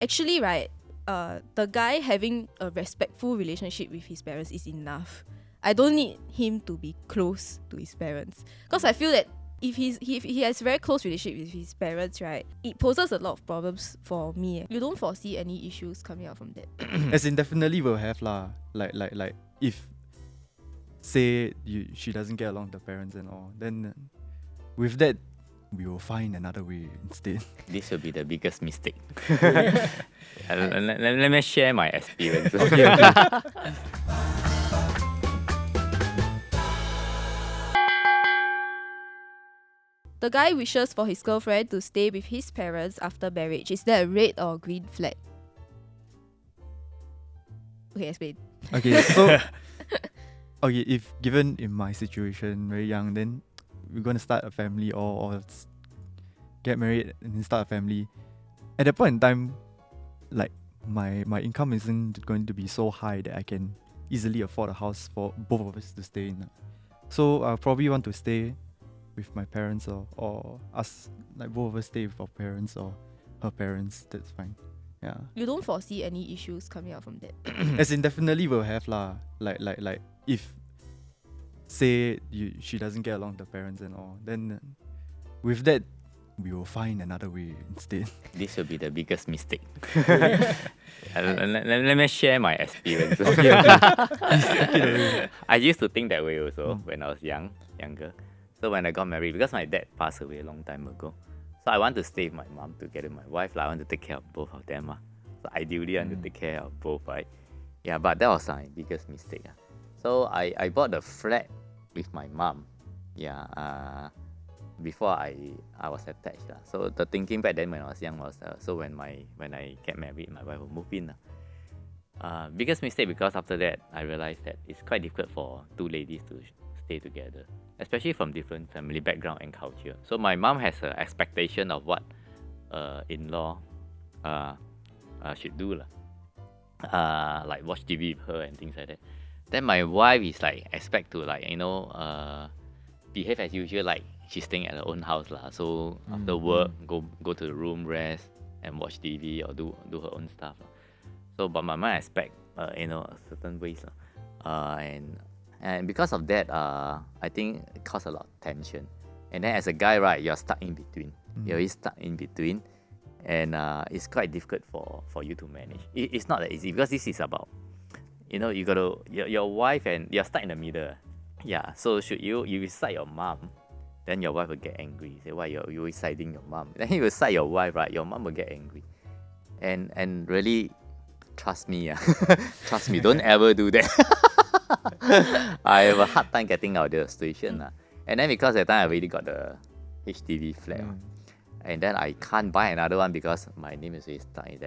Actually, right, the guy having a respectful relationship with his parents is enough. I don't need him to be close to his parents, because I feel that if he has very close relationship with his parents, right, it poses a lot of problems for me. You don't foresee any issues coming out from that? As in, definitely will have lah. Like if say she doesn't get along with the parents and all, then with that we will find another way instead. This will be the biggest mistake. Let me share my experience. The guy wishes for his girlfriend to stay with his parents after marriage. Is that a red or green flag? Okay, explain. Okay, so okay, if given in my situation, very young, then we're gonna start a family or get married and then start a family. At that point in time, like my income isn't going to be so high that I can easily afford a house for both of us to stay in. So I probably want to stay with my parents or us, like both of us stay with our parents or her parents. That's fine. Yeah. You don't foresee any issues coming out from that? As in, definitely will have lah. Like if say she doesn't get along with the parents and all, then with that we will find another way instead. This will be the biggest mistake. Let me share my experience. Okay. I used to think that way also when I was younger. So when I got married, because my dad passed away a long time ago, so I want to stay with my mom together with my wife. I want to take care of both of them. So ideally, I want to take care of both, right? Yeah, but that was my biggest mistake. So I bought a flat with my mom. Yeah, before I was attached. So the thinking back then when I was young was, so when I get married, my wife will move in. Biggest mistake, because after that, I realized that it's quite difficult for two ladies to stay together, especially from different family background and culture. So my mom has an expectation of what in-law should do, like watch TV with her and things like that. Then my wife is like expect to behave as usual, like she's staying at her own house So after work, go to the room, rest and watch TV or do her own stuff. So but my mom expect certain ways, and because of that, I think it caused a lot of tension. And then as a guy, right, you're stuck in between. You're always stuck in between, and it's quite difficult for you to manage. It's not that easy, because this is about, you gotta your wife, and you're stuck in the middle. Yeah. So should you side your mom, then your wife will get angry. Say, why you're always siding your mom? Then you will side your wife, right? Your mom will get angry. And really, trust me, trust me, don't ever do that. I have a hard time getting out of the situation. And then because at that time I already got the HDB flat, and then I can't buy another one because my name is already stuck in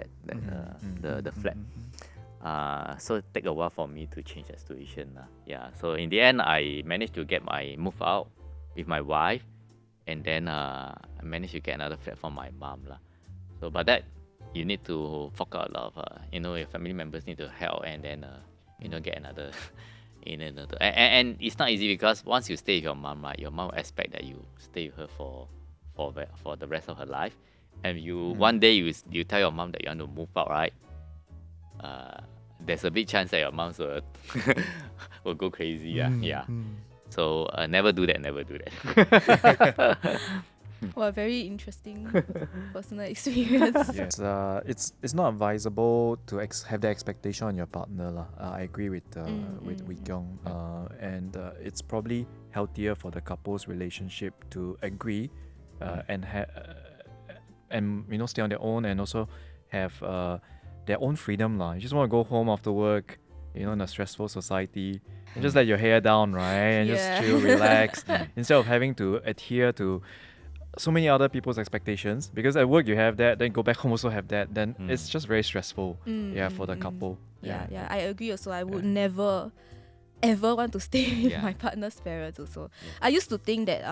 the flat. So it take a while for me to change the situation. Yeah. So in the end, I managed to get my move out with my wife, and then I managed to get another flat for my mom. So but that you need to fork out a lot of your family members need to help, and then get another and it's not easy, because once you stay with your mom, right, your mom will expect that you stay with her for the rest of her life, and one day you tell your mom that you want to move out, right? There's a big chance that your mom will go crazy. Yeah. So never do that. Well, very interesting personal experience. Yes, it's not advisable to have the expectation on your partner. I agree with Wee Kiong, and it's probably healthier for the couple's relationship to agree and stay on their own, and also have their own freedom. You just want to go home after work, in a stressful society, and just let your hair down, right, and just chill, relax, instead of having to adhere to so many other people's expectations, because at work you have that, then go back home also have that, then it's just very stressful for the couple. Yeah, I agree also. I would never ever want to stay with my partner's parents also. I used to think that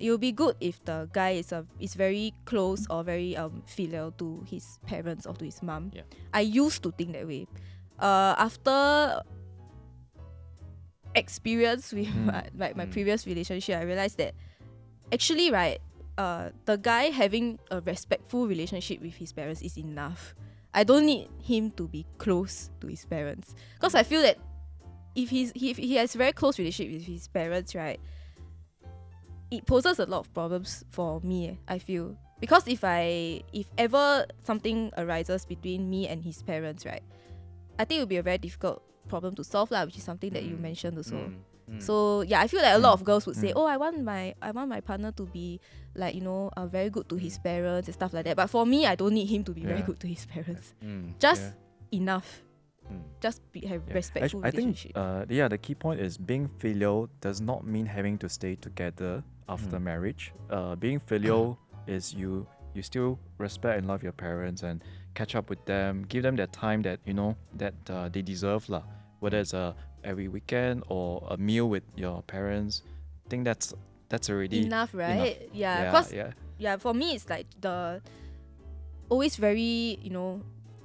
it would be good if the guy is very close or very filial to his parents or to his mom. I used to think that way. After experience with my previous relationship, I realized that actually, right, the guy having a respectful relationship with his parents is enough. I don't need him to be close to his parents, because I feel that if he has very close relationship with his parents, right, it poses a lot of problems for me. I feel, because if ever something arises between me and his parents, right, I think it will be a very difficult problem to solve lah, which is something that you mentioned also. So yeah, I feel like a lot of girls would say, oh, I want my partner to be like, very good to his parents and stuff like that. But for me, I don't need him to be very good to his parents. Just enough. Just have respectful I think relationship. the key point is being filial does not mean having to stay together after marriage. Being filial is you still respect and love your parents and catch up with them, give them that time that that they deserve lah. Whether it's every weekend or a meal with your parents, I think that's already enough, right? enough. Yeah, because for me it's like the always very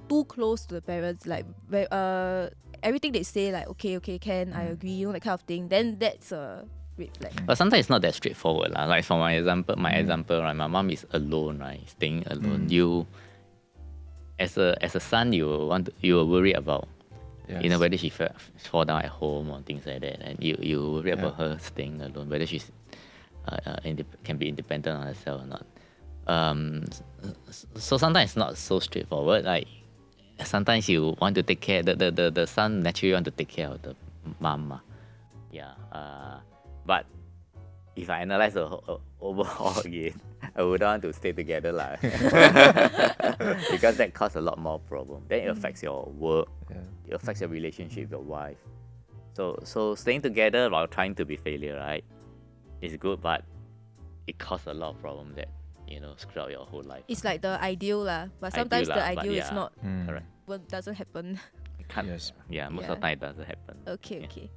too close to the parents, like everything they say, like okay can, I agree, that kind of thing, then that's a red flag. But sometimes it's not that straightforward lah. Like for my example, right, my mom is alone, right, staying alone. You as a son, you will worry about whether she fall down at home or things like that, and you worry about her staying alone, whether she's can be independent on herself or not. So sometimes it's not so straightforward. Like sometimes you want to take care, the son naturally want to take care of the mom. But if I analyze the overall again, I would want to stay together lah. Because that causes a lot more problem. Then it affects your work, it affects your relationship with your wife. So staying together while trying to be failure, right, is good, but it causes a lot of problems that screw up your whole life. It's like the ideal lah, but sometimes the ideal is not correct. doesn't happen. Most of the time it doesn't happen. Okay.